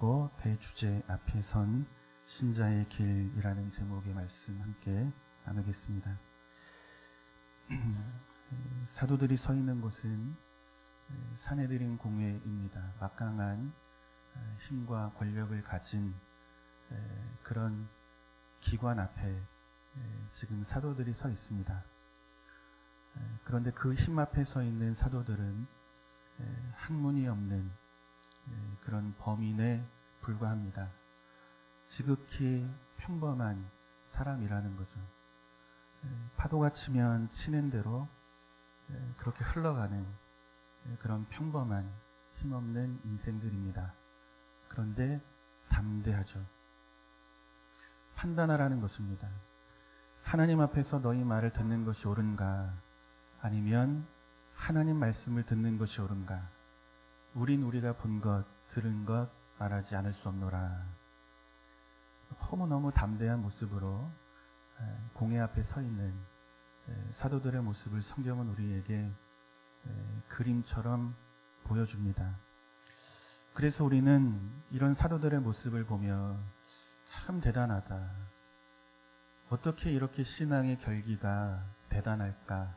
가지고 대주제 앞에 선 신자의 길이라는 제목의 말씀 함께 나누겠습니다. 사도들이 서 있는 곳은 사내들인 공회입니다. 막강한 힘과 권력을 가진 그런 기관 앞에 지금 사도들이 서 있습니다. 그런데 그 힘 앞에 서 있는 사도들은 학문이 없는 그런 범인에 불과합니다. 지극히 평범한 사람이라는 거죠. 파도가 치면 치는 대로 그렇게 흘러가는 그런 평범한 힘없는 인생들입니다. 그런데 담대하죠. 판단하라는 것입니다. 하나님 앞에서 너희 말을 듣는 것이 옳은가, 아니면 하나님 말씀을 듣는 것이 옳은가. 우린 우리가 본 것, 들은 것 말하지 않을 수 없노라. 너무너무 담대한 모습으로 공회 앞에 서 있는 사도들의 모습을 성경은 우리에게 그림처럼 보여줍니다. 그래서 우리는 이런 사도들의 모습을 보며 참 대단하다. 어떻게 이렇게 신앙의 결기가 대단할까?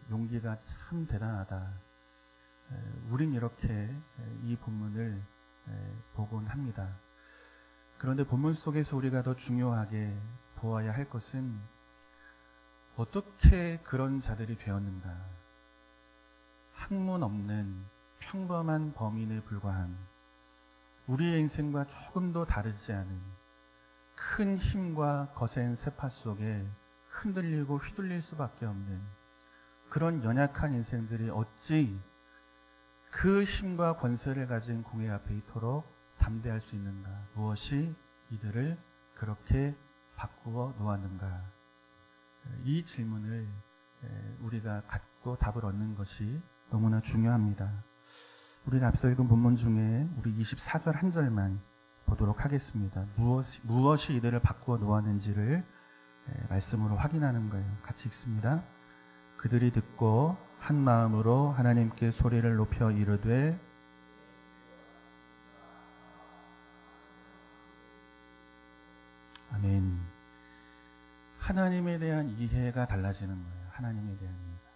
용기가 참 대단하다. 우린 이렇게 이 본문을 보곤 합니다. 그런데 본문 속에서 우리가 더 중요하게 보아야 할 것은 어떻게 그런 자들이 되었는가? 학문 없는 평범한 범인에 불과한 우리의 인생과 조금도 다르지 않은 큰 힘과 거센 세파 속에 흔들리고 휘둘릴 수밖에 없는 그런 연약한 인생들이 어찌 그 힘과 권세를 가진 공회 앞에 이토록 담대할 수 있는가? 무엇이 이들을 그렇게 바꾸어 놓았는가? 이 질문을 우리가 갖고 답을 얻는 것이 너무나 중요합니다. 우리가 앞서 읽은 본문 중에 우리 24절 한 절만 보도록 하겠습니다. 무엇이 이들을 바꾸어 놓았는지를 말씀으로 확인하는 거예요. 같이 읽습니다. 그들이 듣고 한 마음으로 하나님께 소리를 높여 이르되 아멘. 하나님에 대한 이해가 달라지는 거예요. 하나님에 대한 이해가.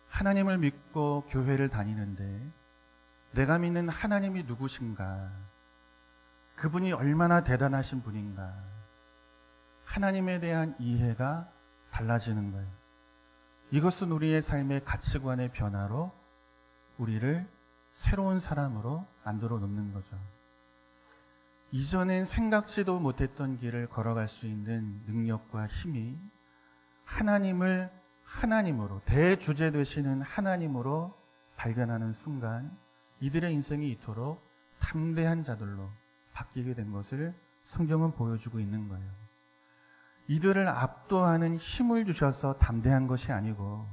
하나님을 믿고 교회를 다니는데 내가 믿는 하나님이 누구신가? 그분이 얼마나 대단하신 분인가? 하나님에 대한 이해가 달라지는 거예요. 이것은 우리의 삶의 가치관의 변화로 우리를 새로운 사람으로 만들어 놓는 거죠. 이전엔 생각지도 못했던 길을 걸어갈 수 있는 능력과 힘이 하나님을 하나님으로, 대주제 되시는 하나님으로 발견하는 순간 이들의 인생이 이토록 담대한 자들로 바뀌게 된 것을 성경은 보여주고 있는 거예요. 이들을 압도하는 힘을 주셔서 담대한 것이 아니고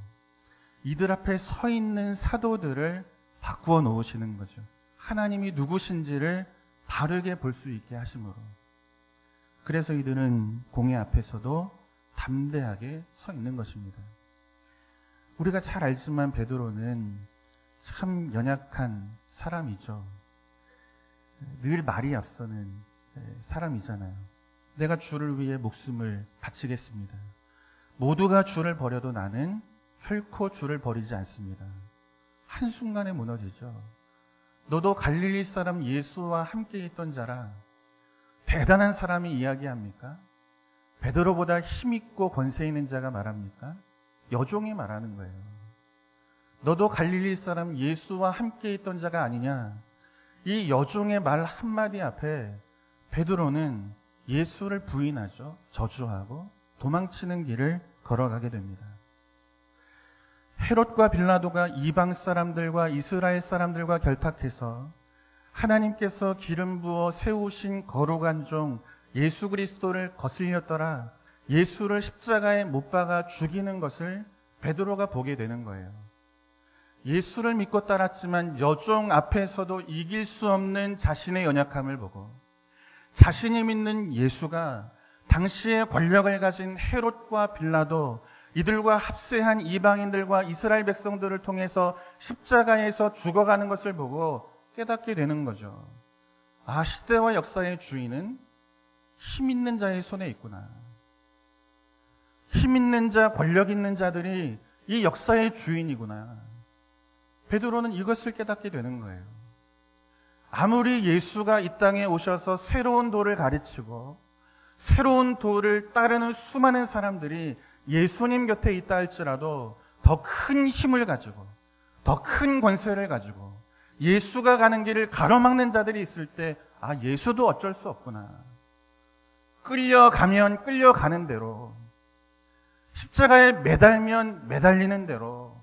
이들 앞에 서 있는 사도들을 바꾸어 놓으시는 거죠. 하나님이 누구신지를 바르게 볼 수 있게 하심으로. 그래서 이들은 공회 앞에서도 담대하게 서 있는 것입니다. 우리가 잘 알지만 베드로는 참 연약한 사람이죠. 늘 말이 앞서는 사람이잖아요. 내가 주를 위해 목숨을 바치겠습니다. 모두가 주를 버려도 나는 결코 주를 버리지 않습니다. 한순간에 무너지죠. 너도 갈릴리 사람 예수와 함께 있던 자라. 대단한 사람이 이야기합니까? 베드로보다 힘있고 권세 있는 자가 말합니까? 여종이 말하는 거예요. 너도 갈릴리 사람 예수와 함께 있던 자가 아니냐? 이 여종의 말 한마디 앞에 베드로는 예수를 부인하죠. 저주하고 도망치는 길을 걸어가게 됩니다. 헤롯과 빌라도가 이방 사람들과 이스라엘 사람들과 결탁해서 하나님께서 기름 부어 세우신 거룩한 종 예수 그리스도를 거슬렸더라. 예수를 십자가에 못 박아 죽이는 것을 베드로가 보게 되는 거예요. 예수를 믿고 따랐지만 여종 앞에서도 이길 수 없는 자신의 연약함을 보고 자신이 믿는 예수가 당시의 권력을 가진 헤롯과 빌라도, 이들과 합세한 이방인들과 이스라엘 백성들을 통해서 십자가에서 죽어가는 것을 보고 깨닫게 되는 거죠. 아, 시대와 역사의 주인은 힘 있는 자의 손에 있구나. 힘 있는 자, 권력 있는 자들이 이 역사의 주인이구나. 베드로는 이것을 깨닫게 되는 거예요. 아무리 예수가 이 땅에 오셔서 새로운 도를 가르치고 새로운 도를 따르는 수많은 사람들이 예수님 곁에 있다 할지라도 더 큰 힘을 가지고 더 큰 권세를 가지고 예수가 가는 길을 가로막는 자들이 있을 때, 아, 예수도 어쩔 수 없구나. 끌려가면 끌려가는 대로, 십자가에 매달면 매달리는 대로,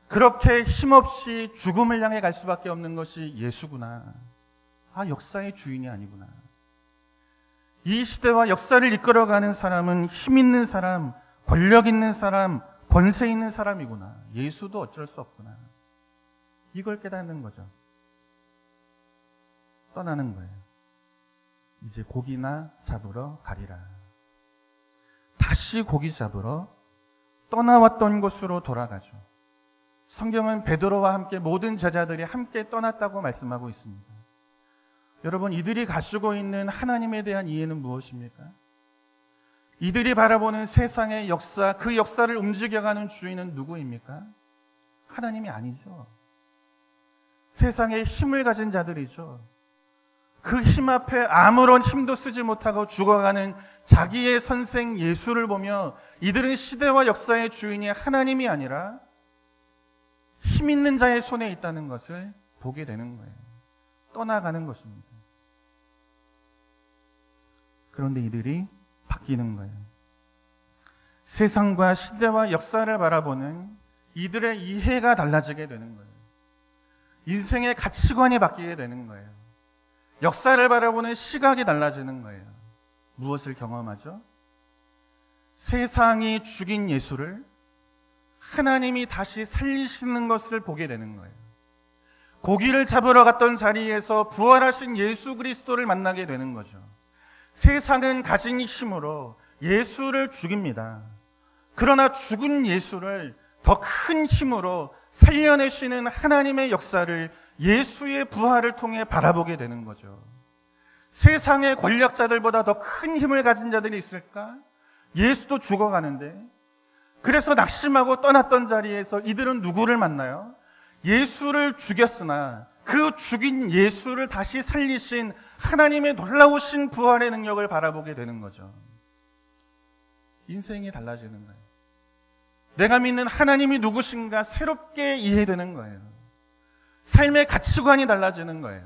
그렇게 힘없이 죽음을 향해 갈 수밖에 없는 것이 예수구나. 아, 역사의 주인이 아니구나. 이 시대와 역사를 이끌어가는 사람은 힘 있는 사람, 권력 있는 사람, 권세 있는 사람이구나. 예수도 어쩔 수 없구나. 이걸 깨닫는 거죠. 떠나는 거예요. 이제 고기나 잡으러 가리라. 다시 고기 잡으러 떠나왔던 곳으로 돌아가죠. 성경은 베드로와 함께 모든 제자들이 함께 떠났다고 말씀하고 있습니다. 여러분, 이들이 가지고 있는 하나님에 대한 이해는 무엇입니까? 이들이 바라보는 세상의 역사, 그 역사를 움직여가는 주인은 누구입니까? 하나님이 아니죠. 세상에 힘을 가진 자들이죠. 그 힘 앞에 아무런 힘도 쓰지 못하고 죽어가는 자기의 선생 예수를 보며 이들은 시대와 역사의 주인이 하나님이 아니라 힘 있는 자의 손에 있다는 것을 보게 되는 거예요. 떠나가는 것입니다. 그런데 이들이 바뀌는 거예요. 세상과 시대와 역사를 바라보는 이들의 이해가 달라지게 되는 거예요. 인생의 가치관이 바뀌게 되는 거예요. 역사를 바라보는 시각이 달라지는 거예요. 무엇을 경험하죠? 세상이 죽인 예수를 하나님이 다시 살리시는 것을 보게 되는 거예요. 고기를 잡으러 갔던 자리에서 부활하신 예수 그리스도를 만나게 되는 거죠. 세상은 가진 힘으로 예수를 죽입니다. 그러나 죽은 예수를 더 큰 힘으로 살려내시는 하나님의 역사를 예수의 부활을 통해 바라보게 되는 거죠. 세상의 권력자들보다 더 큰 힘을 가진 자들이 있을까? 예수도 죽어가는데, 그래서 낙심하고 떠났던 자리에서 이들은 누구를 만나요? 예수를 죽였으나 그 죽인 예수를 다시 살리신 하나님의 놀라우신 부활의 능력을 바라보게 되는 거죠. 인생이 달라지는 거예요. 내가 믿는 하나님이 누구신가 새롭게 이해되는 거예요. 삶의 가치관이 달라지는 거예요.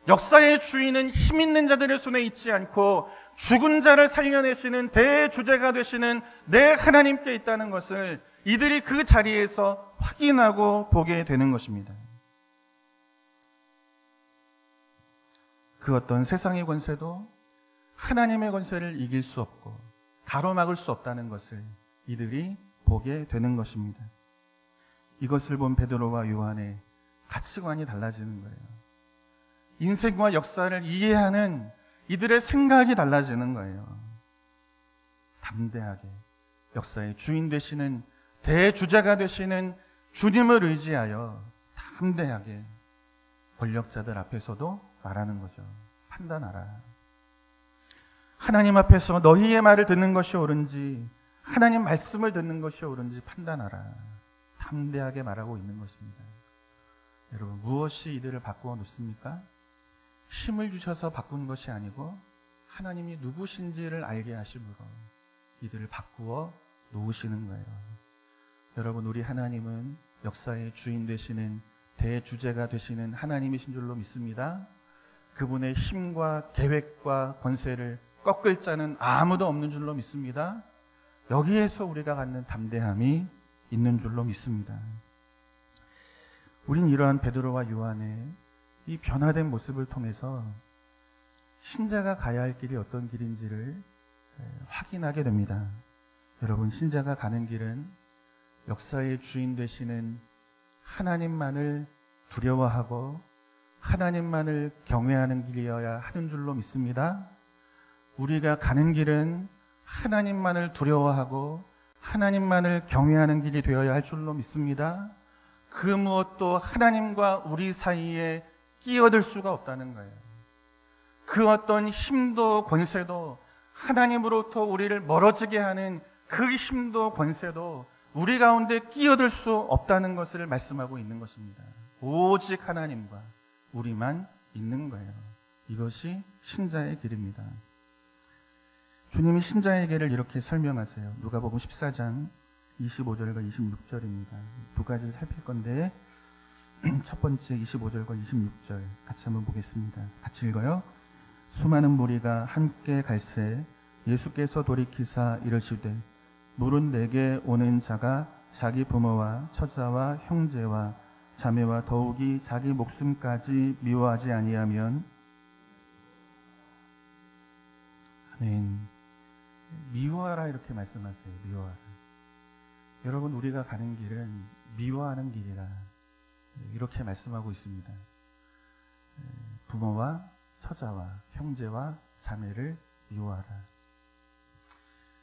역사의 주인은 힘 있는 자들의 손에 있지 않고 죽은 자를 살려내시는 대주제가 되시는 내 하나님께 있다는 것을 이들이 그 자리에서 확인하고 보게 되는 것입니다. 그 어떤 세상의 권세도 하나님의 권세를 이길 수 없고 가로막을 수 없다는 것을 이들이 보게 되는 것입니다. 이것을 본 베드로와 요한의 가치관이 달라지는 거예요. 인생과 역사를 이해하는 이들의 생각이 달라지는 거예요. 담대하게 역사의 주인 되시는 대주자가 되시는 주님을 의지하여 담대하게 권력자들 앞에서도 말하는 거죠. 판단하라. 하나님 앞에서 너희의 말을 듣는 것이 옳은지 하나님 말씀을 듣는 것이 옳은지 판단하라. 담대하게 말하고 있는 것입니다. 여러분, 무엇이 이들을 바꾸어 놓습니까? 힘을 주셔서 바꾼 것이 아니고 하나님이 누구신지를 알게 하심으로 이들을 바꾸어 놓으시는 거예요. 여러분, 우리 하나님은 역사의 주인 되시는 대주제가 되시는 하나님이신 줄로 믿습니다. 그분의 힘과 계획과 권세를 꺾을 자는 아무도 없는 줄로 믿습니다. 여기에서 우리가 갖는 담대함이 있는 줄로 믿습니다. 우린 이러한 베드로와 요한의 이 변화된 모습을 통해서 신자가 가야 할 길이 어떤 길인지를 확인하게 됩니다. 여러분, 신자가 가는 길은 역사의 주인 되시는 하나님만을 두려워하고 하나님만을 경외하는 길이어야 하는 줄로 믿습니다. 우리가 가는 길은 하나님만을 두려워하고 하나님만을 경외하는 길이 되어야 할 줄로 믿습니다. 그 무엇도 하나님과 우리 사이에 끼어들 수가 없다는 거예요. 그 어떤 힘도 권세도 하나님으로부터 우리를 멀어지게 하는 그 힘도 권세도 우리 가운데 끼어들 수 없다는 것을 말씀하고 있는 것입니다. 오직 하나님과 우리만 있는 거예요. 이것이 신자의 길입니다. 주님이 신자의 길을 이렇게 설명하세요. 누가복음 14장 25절과 26절입니다. 두 가지 살필 건데 첫 번째 25절과 26절 같이 한번 보겠습니다. 같이 읽어요. 수많은 무리가 함께 갈새 예수께서 돌이키사 이르시되 물은 내게 오는 자가 자기 부모와 처자와 형제와 자매와 더욱이 자기 목숨까지 미워하지 아니하면 아멘. 미워하라 이렇게 말씀하세요. 미워하라. 여러분 우리가 가는 길은 미워하는 길이라 이렇게 말씀하고 있습니다. 부모와 처자와 형제와 자매를 미워하라.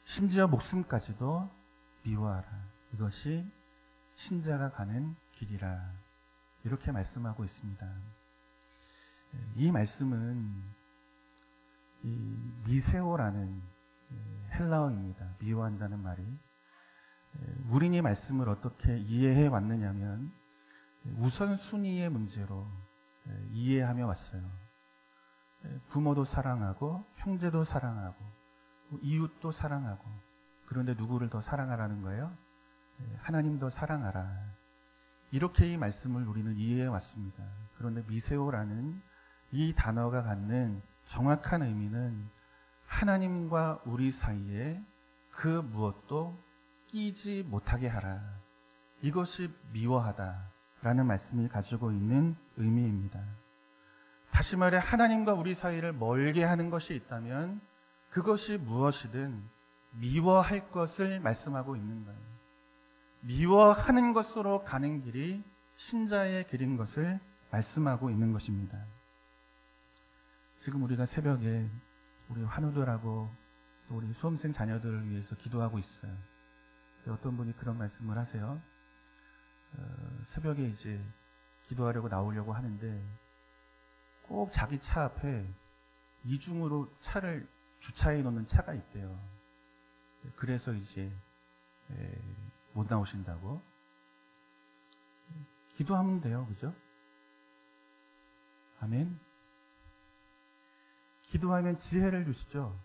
심지어 목숨까지도 미워하라. 이것이 신자가 가는 길이라. 이렇게 말씀하고 있습니다. 이 말씀은 이 미세오라는 헬라어입니다. 미워한다는 말이. 우리는 이 말씀을 어떻게 이해해 왔느냐면 우선순위의 문제로 이해하며 왔어요. 부모도 사랑하고 형제도 사랑하고 이웃도 사랑하고 그런데 누구를 더 사랑하라는 거예요? 하나님도 사랑하라. 이렇게 이 말씀을 우리는 이해해 왔습니다. 그런데 미세오라는 이 단어가 갖는 정확한 의미는 하나님과 우리 사이에 그 무엇도 끼지 못하게 하라. 이것이 미워하다라는 말씀이 가지고 있는 의미입니다. 다시 말해 하나님과 우리 사이를 멀게 하는 것이 있다면 그것이 무엇이든 미워할 것을 말씀하고 있는 거예요. 미워하는 것으로 가는 길이 신자의 길인 것을 말씀하고 있는 것입니다. 지금 우리가 새벽에 우리 환우들하고 또 우리 수험생 자녀들을 위해서 기도하고 있어요. 어떤 분이 그런 말씀을 하세요. 새벽에 이제 기도하려고 나오려고 하는데 꼭 자기 차 앞에 이중으로 차를 주차해 놓는 차가 있대요. 그래서 이제 못 나오신다고. 기도하면 돼요. 그죠? 아멘. 기도하면 지혜를 주시죠.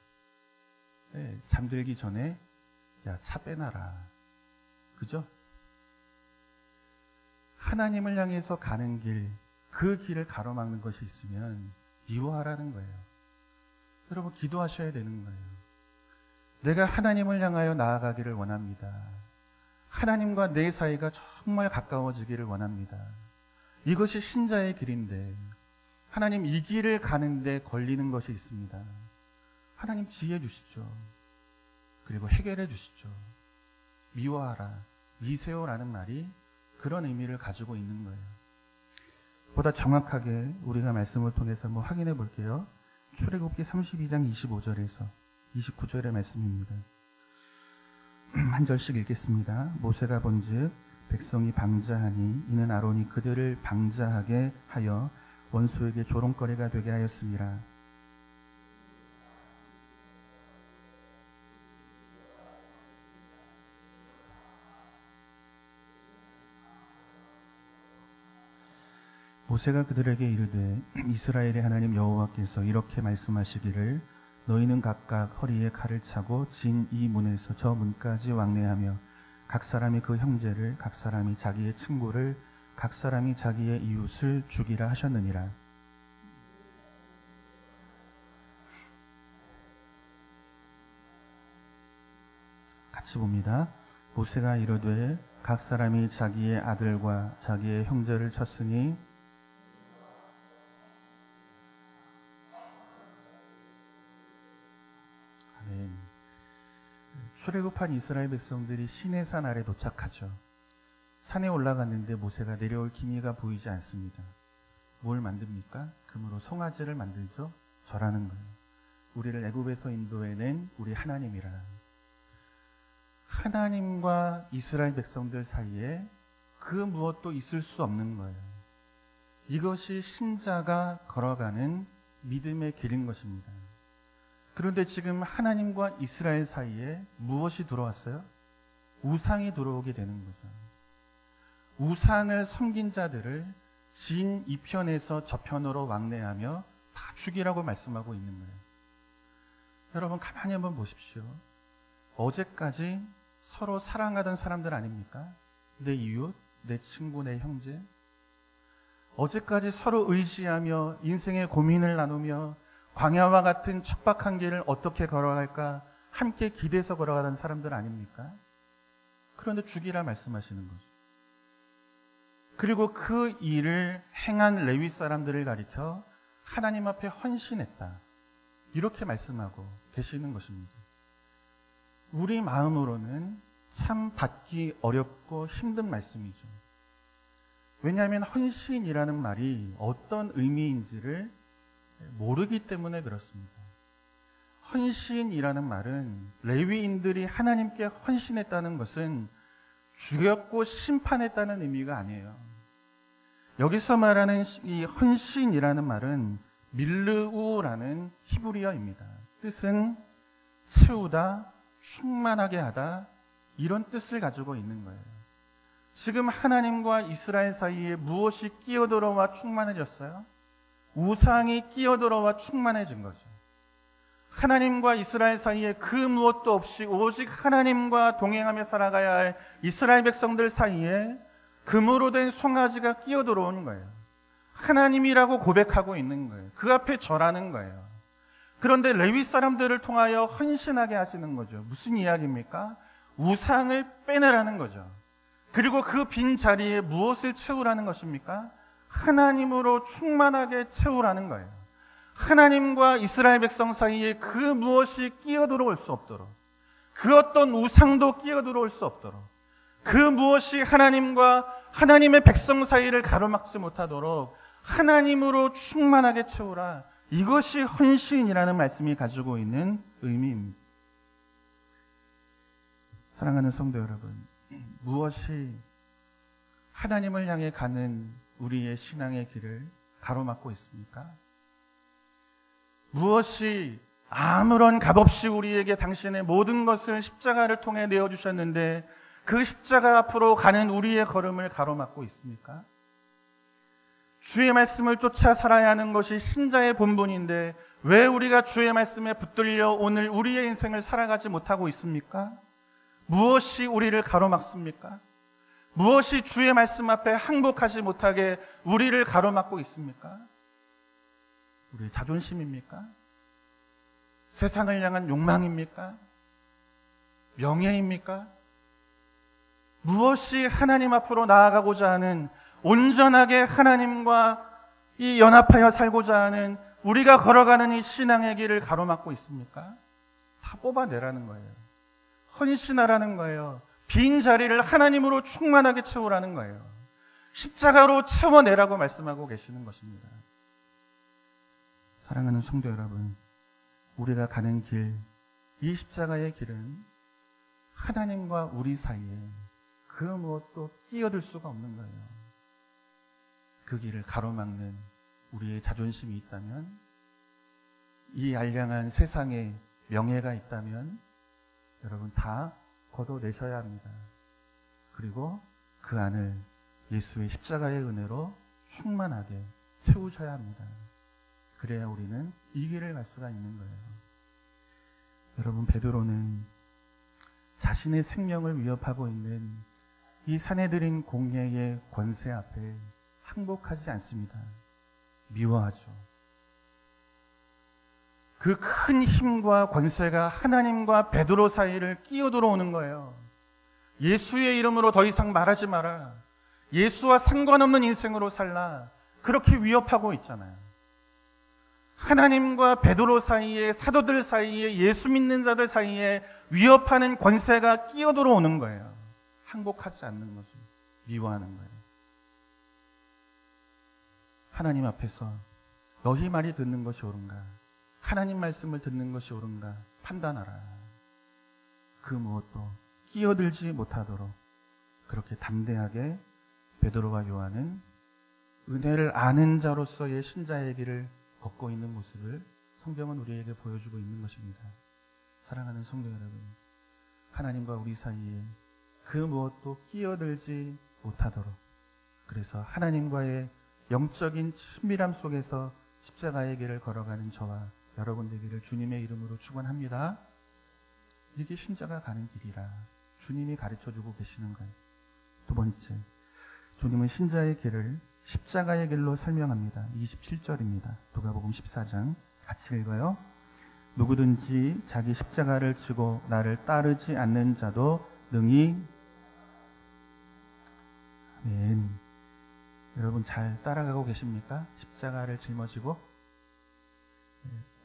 네, 잠들기 전에 야, 차 빼놔라. 그죠? 하나님을 향해서 가는 길, 그 길을 가로막는 것이 있으면 미워하라는 거예요. 여러분 기도하셔야 되는 거예요. 내가 하나님을 향하여 나아가기를 원합니다. 하나님과 내 사이가 정말 가까워지기를 원합니다. 이것이 신자의 길인데 하나님 이 길을 가는데 걸리는 것이 있습니다. 하나님 지혜 주시죠. 그리고 해결해 주시죠. 미워하라, 미세오라는 말이 그런 의미를 가지고 있는 거예요. 보다 정확하게 우리가 말씀을 통해서 한번 확인해 볼게요. 출애굽기 32장 25절에서 29절의 말씀입니다. 한 절씩 읽겠습니다. 모세가 본즉 백성이 방자하니 이는 아론이 그들을 방자하게 하여 원수에게 조롱거리가 되게 하였습니다. 모세가 그들에게 이르되 이스라엘의 하나님 여호와께서 이렇게 말씀하시기를 너희는 각각 허리에 칼을 차고 진 이 문에서 저 문까지 왕래하며 각 사람이 그 형제를 각 사람이 자기의 친구를 각 사람이 자기의 이웃을 죽이라 하셨느니라. 같이 봅니다. 모세가 이르되 각 사람이 자기의 아들과 자기의 형제를 쳤으니 아멘. 출애굽한 이스라엘 백성들이 시내산 아래 도착하죠. 산에 올라갔는데 모세가 내려올 기미가 보이지 않습니다. 뭘 만듭니까? 금으로 송아지를 만들죠. 절하는 거예요. 우리를 애굽에서 인도해낸 우리 하나님이라. 하나님과 이스라엘 백성들 사이에 그 무엇도 있을 수 없는 거예요. 이것이 신자가 걸어가는 믿음의 길인 것입니다. 그런데 지금 하나님과 이스라엘 사이에 무엇이 들어왔어요? 우상이 들어오게 되는 거죠. 우상을 섬긴 자들을 진 이편에서 저편으로 왕래하며 다 죽이라고 말씀하고 있는 거예요. 여러분 가만히 한번 보십시오. 어제까지 서로 사랑하던 사람들 아닙니까? 내 이웃, 내 친구, 내 형제. 어제까지 서로 의지하며 인생의 고민을 나누며 광야와 같은 척박한 길을 어떻게 걸어갈까 함께 기대서 걸어가던 사람들 아닙니까? 그런데 죽이라 말씀하시는 거죠. 그리고 그 일을 행한 레위 사람들을 가리켜 하나님 앞에 헌신했다. 이렇게 말씀하고 계시는 것입니다. 우리 마음으로는 참 받기 어렵고 힘든 말씀이죠. 왜냐하면 헌신이라는 말이 어떤 의미인지를 모르기 때문에 그렇습니다. 헌신이라는 말은 레위인들이 하나님께 헌신했다는 것은 죽였고 심판했다는 의미가 아니에요. 여기서 말하는 이 헌신이라는 말은 밀르우라는 히브리어입니다. 뜻은 채우다, 충만하게 하다, 이런 뜻을 가지고 있는 거예요. 지금 하나님과 이스라엘 사이에 무엇이 끼어들어와 충만해졌어요? 우상이 끼어들어와 충만해진 거죠. 하나님과 이스라엘 사이에 그 무엇도 없이 오직 하나님과 동행하며 살아가야 할 이스라엘 백성들 사이에 금으로 된 송아지가 끼어들어오는 거예요. 하나님이라고 고백하고 있는 거예요. 그 앞에 절하는 거예요. 그런데 레위 사람들을 통하여 헌신하게 하시는 거죠. 무슨 이야기입니까? 우상을 빼내라는 거죠. 그리고 그 빈 자리에 무엇을 채우라는 것입니까? 하나님으로 충만하게 채우라는 거예요. 하나님과 이스라엘 백성 사이에 그 무엇이 끼어들어올 수 없도록, 그 어떤 우상도 끼어들어올 수 없도록, 그 무엇이 하나님과 하나님의 백성 사이를 가로막지 못하도록 하나님으로 충만하게 채우라. 이것이 헌신이라는 말씀이 가지고 있는 의미입니다. 사랑하는 성도 여러분, 무엇이 하나님을 향해 가는 우리의 신앙의 길을 가로막고 있습니까? 무엇이 아무런 값없이 우리에게 당신의 모든 것을 십자가를 통해 내어주셨는데 그 십자가 앞으로 가는 우리의 걸음을 가로막고 있습니까? 주의 말씀을 쫓아 살아야 하는 것이 신자의 본분인데 왜 우리가 주의 말씀에 붙들려 오늘 우리의 인생을 살아가지 못하고 있습니까? 무엇이 우리를 가로막습니까? 무엇이 주의 말씀 앞에 항복하지 못하게 우리를 가로막고 있습니까? 우리의 자존심입니까? 세상을 향한 욕망입니까? 명예입니까? 무엇이 하나님 앞으로 나아가고자 하는, 온전하게 하나님과 이 연합하여 살고자 하는 우리가 걸어가는 이 신앙의 길을 가로막고 있습니까? 다 뽑아내라는 거예요. 헌신하라는 거예요. 빈 자리를 하나님으로 충만하게 채우라는 거예요. 십자가로 채워내라고 말씀하고 계시는 것입니다. 사랑하는 성도 여러분, 우리가 가는 길, 이 십자가의 길은 하나님과 우리 사이에 그 무엇도 끼어들 수가 없는 거예요. 그 길을 가로막는 우리의 자존심이 있다면, 이 알량한 세상에 명예가 있다면 여러분 다 걷어내셔야 합니다. 그리고 그 안을 예수의 십자가의 은혜로 충만하게 채우셔야 합니다. 그래야 우리는 이 길을 갈 수가 있는 거예요. 여러분, 베드로는 자신의 생명을 위협하고 있는 이 사내들인 공예의 권세 앞에 항복하지 않습니다. 미워하죠. 그 큰 힘과 권세가 하나님과 베드로 사이를 끼어들어오는 거예요. 예수의 이름으로 더 이상 말하지 마라. 예수와 상관없는 인생으로 살라. 그렇게 위협하고 있잖아요. 하나님과 베드로 사이에, 사도들 사이에, 예수 믿는 자들 사이에 위협하는 권세가 끼어들어오는 거예요. 항복하지 않는 거죠. 미워하는 거예요. 하나님 앞에서 너희 말이 듣는 것이 옳은가? 하나님 말씀을 듣는 것이 옳은가? 판단하라. 그 무엇도 끼어들지 못하도록 그렇게 담대하게 베드로와 요한은 은혜를 아는 자로서의 신자의 길을 걷고 있는 모습을 성경은 우리에게 보여주고 있는 것입니다. 사랑하는 성도 여러분, 하나님과 우리 사이에 그 무엇도 끼어들지 못하도록, 그래서 하나님과의 영적인 친밀함 속에서 십자가의 길을 걸어가는 저와 여러분 되기를 주님의 이름으로 축원합니다. 이게 신자가 가는 길이라 주님이 가르쳐주고 계시는 거예요. 두 번째, 주님은 신자의 길을 십자가의 길로 설명합니다. 27절입니다. 누가복음 14장 같이 읽어요. 누구든지 자기 십자가를 지고 나를 따르지 않는 자도 능히. 아멘. 여러분 잘 따라가고 계십니까? 십자가를 짊어지고.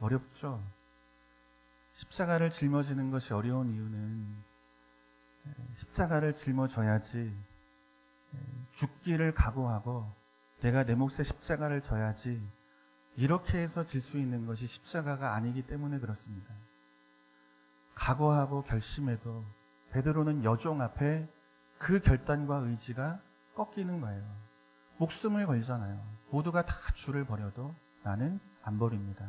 어렵죠? 십자가를 짊어지는 것이 어려운 이유는 십자가를 짊어져야지, 죽기를 각오하고 내가 내 몫의 십자가를 져야지, 이렇게 해서 질 수 있는 것이 십자가가 아니기 때문에 그렇습니다. 각오하고 결심해도 베드로는 여종 앞에 그 결단과 의지가 꺾이는 거예요. 목숨을 걸잖아요. 모두가 다 주를 버려도 나는 안 버립니다.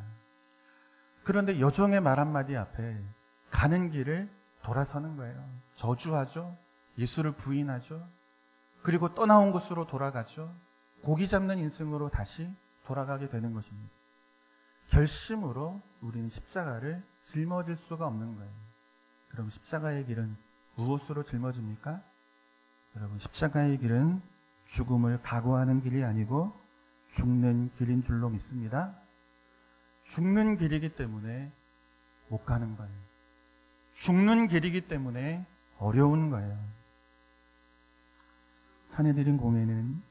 그런데 여종의 말 한마디 앞에 가는 길을 돌아서는 거예요. 저주하죠. 예수를 부인하죠. 그리고 떠나온 곳으로 돌아가죠. 고기 잡는 인생으로 다시 돌아가게 되는 것입니다. 결심으로 우리는 십자가를 짊어질 수가 없는 거예요. 그럼 십자가의 길은 무엇으로 짊어집니까? 여러분, 십자가의 길은 죽음을 각오하는 길이 아니고 죽는 길인 줄로 믿습니다. 죽는 길이기 때문에 못 가는 거예요. 죽는 길이기 때문에 어려운 거예요. 산헤드린 공회는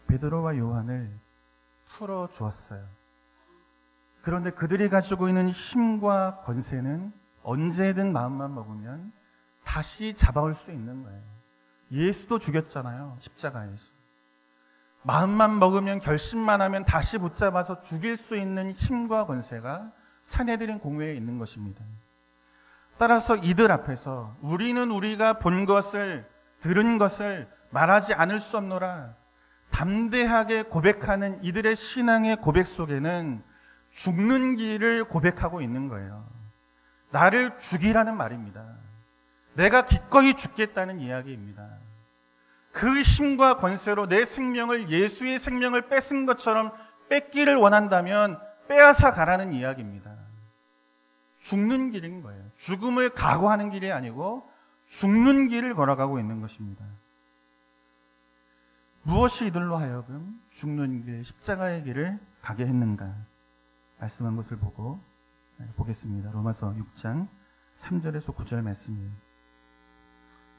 베드로와 요한을 풀어주었어요. 그런데 그들이 가지고 있는 힘과 권세는 언제든 마음만 먹으면 다시 잡아올 수 있는 거예요. 예수도 죽였잖아요. 십자가에서. 마음만 먹으면, 결심만 하면 다시 붙잡아서 죽일 수 있는 힘과 권세가 산헤드린 공회에 있는 것입니다. 따라서 이들 앞에서 우리는 우리가 본 것을, 들은 것을 말하지 않을 수 없노라 담대하게 고백하는 이들의 신앙의 고백 속에는 죽는 길을 고백하고 있는 거예요. 나를 죽이라는 말입니다. 내가 기꺼이 죽겠다는 이야기입니다. 그 힘과 권세로 내 생명을, 예수의 생명을 뺏은 것처럼 뺏기를 원한다면 빼앗아 가라는 이야기입니다. 죽는 길인 거예요. 죽음을 각오하는 길이 아니고 죽는 길을 걸어가고 있는 것입니다. 무엇이 이들로 하여금 죽는 길, 십자가의 길을 가게 했는가? 말씀한 것을 보겠습니다. 로마서 6장 3절에서 9절 말씀이에요.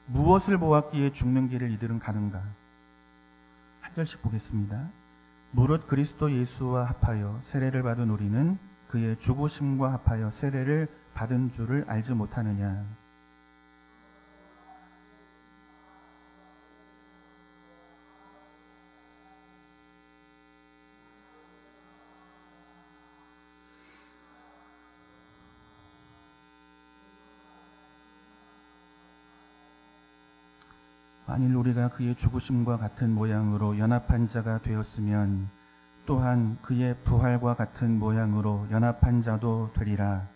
무엇을 보았기에 죽는 길을 이들은 가는가? 한 절씩 보겠습니다. 무릇 그리스도 예수와 합하여 세례를 받은 우리는 그의 죽으심과 합하여 세례를 받은 줄을 알지 못하느냐? 만일 우리가 그의 죽으심과 같은 모양으로 연합한 자가 되었으면 또한 그의 부활과 같은 모양으로 연합한 자도 되리라.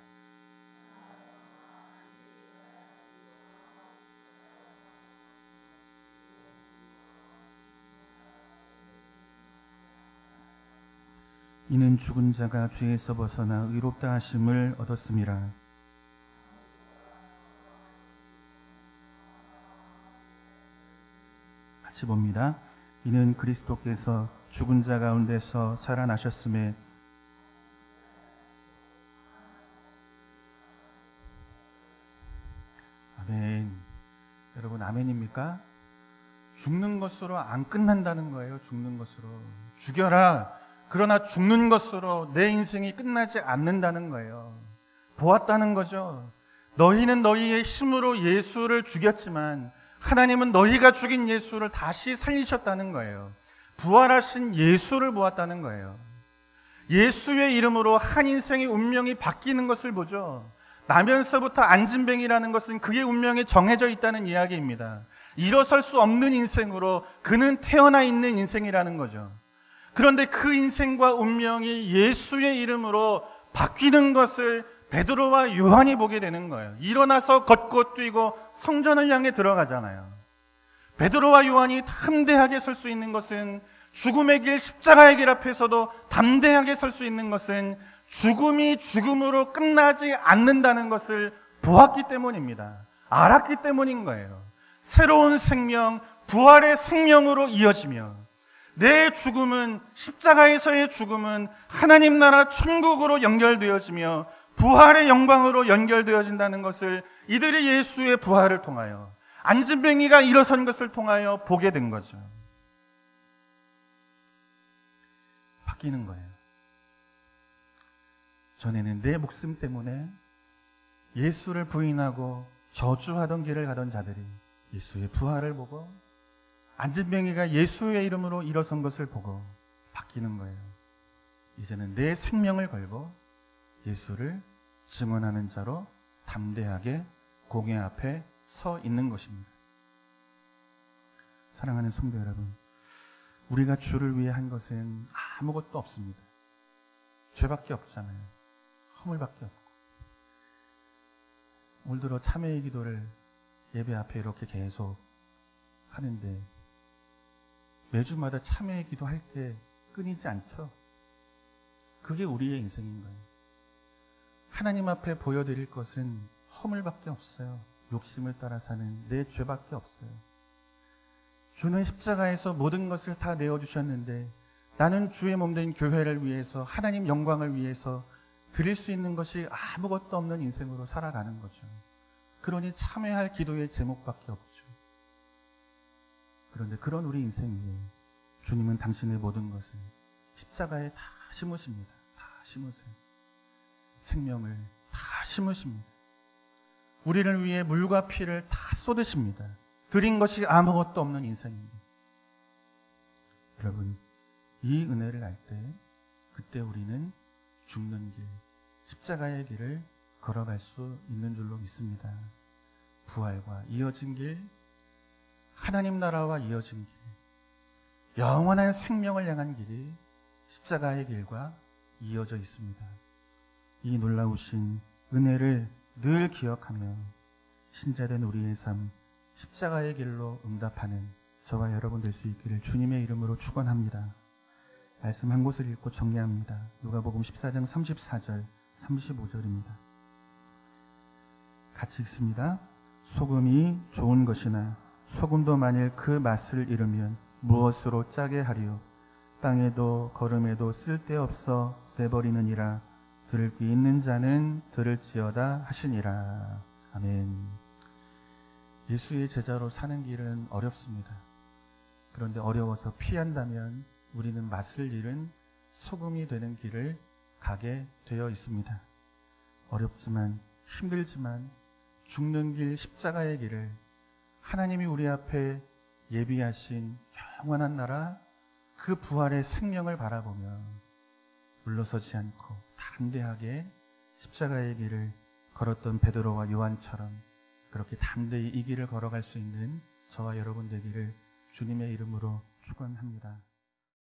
이는 죽은 자가 죄에서 벗어나 의롭다 하심을 얻었음이라. 같이 봅니다. 이는 그리스도께서 죽은 자 가운데서 살아나셨음에 아멘. 여러분 아멘입니까? 죽는 것으로 안 끝난다는 거예요. 죽는 것으로. 죽여라. 그러나 죽는 것으로 내 인생이 끝나지 않는다는 거예요. 보았다는 거죠. 너희는 너희의 힘으로 예수를 죽였지만 하나님은 너희가 죽인 예수를 다시 살리셨다는 거예요. 부활하신 예수를 보았다는 거예요. 예수의 이름으로 한 인생의 운명이 바뀌는 것을 보죠. 나면서부터 안진뱅이라는 것은 그의 운명에 정해져 있다는 이야기입니다. 일어설 수 없는 인생으로 그는 태어나 있는 인생이라는 거죠. 그런데 그 인생과 운명이 예수의 이름으로 바뀌는 것을 베드로와 요한이 보게 되는 거예요. 일어나서 걷고 뛰고 성전을 향해 들어가잖아요. 베드로와 요한이 담대하게 설 수 있는 것은, 죽음의 길, 십자가의 길 앞에서도 담대하게 설 수 있는 것은 죽음이 죽음으로 끝나지 않는다는 것을 보았기 때문입니다. 알았기 때문인 거예요. 새로운 생명, 부활의 생명으로 이어지며, 내 죽음은, 십자가에서의 죽음은 하나님 나라 천국으로 연결되어지며 부활의 영광으로 연결되어진다는 것을 이들이 예수의 부활을 통하여, 안진뱅이가 일어선 것을 통하여 보게 된 거죠. 바뀌는 거예요. 전에는 내 목숨 때문에 예수를 부인하고 저주하던 길을 가던 자들이 예수의 부활을 보고, 안진뱅이가 예수의 이름으로 일어선 것을 보고 바뀌는 거예요. 이제는 내 생명을 걸고 예수를 증언하는 자로 담대하게 공회 앞에 서 있는 것입니다. 사랑하는 성도 여러분, 우리가 주를 위해 한 것은 아무것도 없습니다. 죄밖에 없잖아요. 허물밖에 없고. 올 들어 참회의 기도를 예배 앞에 이렇게 계속 하는데 매주마다 참회의 기도할 때 끊이지 않죠? 그게 우리의 인생인 거예요. 하나님 앞에 보여드릴 것은 허물밖에 없어요. 욕심을 따라 사는 내 죄밖에 없어요. 주는 십자가에서 모든 것을 다 내어주셨는데 나는 주의 몸된 교회를 위해서, 하나님 영광을 위해서 드릴 수 있는 것이 아무것도 없는 인생으로 살아가는 거죠. 그러니 참회할 기도의 제목밖에 없죠. 그런데 그런 우리 인생 위에 주님은 당신의 모든 것을 십자가에 다 심으십니다. 다 심으세요. 생명을 다 심으십니다. 우리를 위해 물과 피를 다 쏟으십니다. 드린 것이 아무것도 없는 인생입니다. 여러분, 이 은혜를 알 때 그때 우리는 죽는 길, 십자가의 길을 걸어갈 수 있는 줄로 믿습니다. 부활과 이어진 길, 하나님 나라와 이어진 길, 영원한 생명을 향한 길이 십자가의 길과 이어져 있습니다. 이 놀라우신 은혜를 늘 기억하며 신자된 우리의 삶, 십자가의 길로 응답하는 저와 여러분 될 수 있기를 주님의 이름으로 축원합니다. 말씀 한 곳을 읽고 정리합니다. 누가복음 14장 34절, 35절입니다. 같이 읽습니다. 소금이 좋은 것이나 소금도 만일 그 맛을 잃으면 무엇으로 짜게 하리요? 땅에도 거름에도 쓸데없어 내버리느니라. 들을 귀 있는 자는 들을지어다 하시니라. 아멘. 예수의 제자로 사는 길은 어렵습니다. 그런데 어려워서 피한다면 우리는 맛을 잃은 소금이 되는 길을 가게 되어 있습니다. 어렵지만, 힘들지만 죽는 길, 십자가의 길을 하나님이 우리 앞에 예비하신 영원한 나라, 그 부활의 생명을 바라보며 물러서지 않고 담대하게 십자가의 길을 걸었던 베드로와 요한처럼 그렇게 담대히 이 길을 걸어갈 수 있는 저와 여러분 되기를 주님의 이름으로 축원합니다.